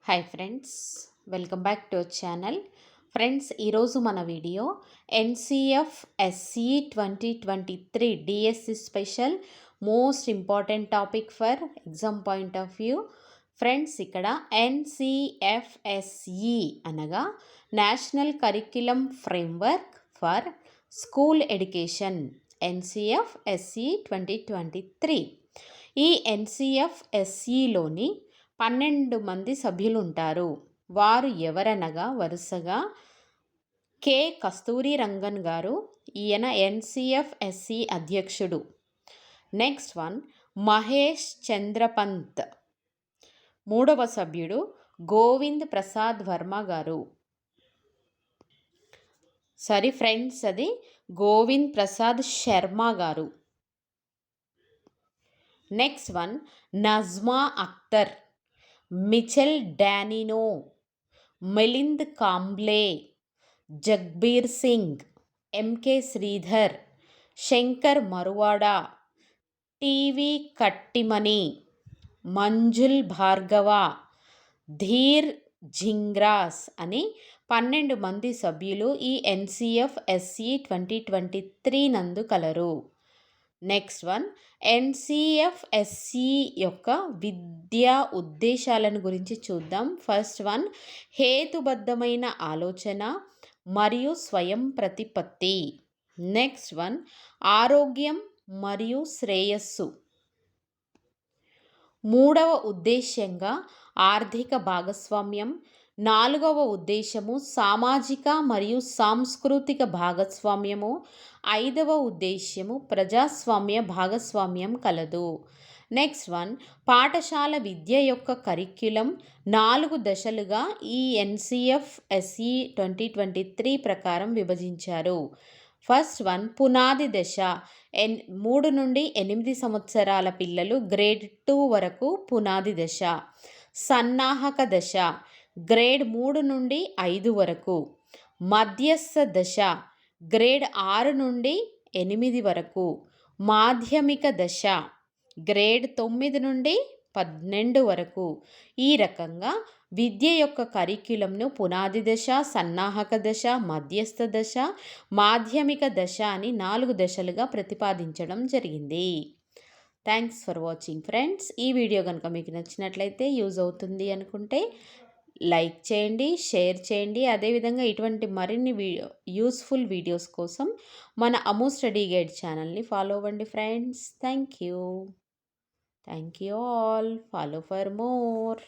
Hi friends, welcome back to our channel. Friends, ఈరోజు మన video NCF SC 2023 DSC special most important topic for exam point of view. Friends, ఇక్కడ NCFSE అనగా national curriculum framework for school education, NCFSE 2023. ఈ ఎన్సిఎఫ్ఎస్ఈలోని 12 మంది సభ్యులు ఉంటారు. వారు ఎవరనగా వరుసగా కె కస్తూరి రంగన్ గారు, ఈయన ఎన్సిఎఫ్ఎస్సి అధ్యక్షుడు. Next one Mahesh Chandrapant. మూడవ సభ్యుడు గోవింద్ ప్రసాద్ వర్మ గారు. సారీ ఫ్రెండ్స్, అది గోవింద్ ప్రసాద్ శర్మ గారు. Next one Najma Akhtar, Michel Danino, Milind Kamble, Jagbir Singh, MK Sridhar, Shankar Maruvada, TV Kattimani, Manjul Bhargava, Dhir Jhingran అని 12 మంది సభ్యులు ఈ ఎన్సిఎఫ్ఎస్సి 2023 నందు కలరు. నెక్స్ట్ వన్ ఎన్సిఎఫ్ఎస్సి యొక్క విద్యా ఉద్దేశాలను గురించి చూద్దాం. ఫస్ట్ వన్ హేతుబద్ధమైన ఆలోచన మరియు స్వయం ప్రతిపత్తి. నెక్స్ట్ వన్ ఆరోగ్యం మరియు శ్రేయస్సు. మూడవ ఉద్దేశ్యంగా ఆర్థిక భాగస్వామ్యం. నాలుగవ ఉద్దేశము సామాజిక మరియు సాంస్కృతిక భాగస్వామ్యము. ఐదవ ఉద్దేశ్యము ప్రజాస్వామ్య భాగస్వామ్యం కలదు. నెక్స్ట్ వన్ పాఠశాల విద్య యొక్క కరిక్యులం 4 దశలుగా ఈ ఎన్సిఎఫ్ఎస్సి 2023 ప్రకారం విభజించారు. ఫస్ట్ వన్ పునాది దశ. 3 నుండి 8 సంవత్సరాల పిల్లలు గ్రేడ్ 2 వరకు పునాది దశ. సన్నాహక దశ గ్రేడ్ 3 నుండి 5 వరకు. మధ్యస్థ దశ గ్రేడ్ 6 నుండి 8 వరకు. మాధ్యమిక దశ గ్రేడ్ 9 నుండి 12 వరకు. ఈ రకంగా విద్య యొక్క కరిక్యులంను పునాది దశ, సన్నాహక దశ, మధ్యస్థ దశ, మాధ్యమిక దశ అని 4 దశలుగా ప్రతిపాదించడం జరిగింది. Thanks for watching friends. ఈ వీడియో కనుక మీకు నచ్చినట్లయితే, యూజ్ అవుతుంది అనుకుంటే లైక్ చేయండి, షేర్ చేయండి. అదేవిధంగా ఇటువంటి మరిన్ని యూస్ఫుల్ వీడియోస్ కోసం మన అము స్టడీ గైడ్ ఛానల్ని ఫాలో అవ్వండి friends. Thank you all. Follow for more.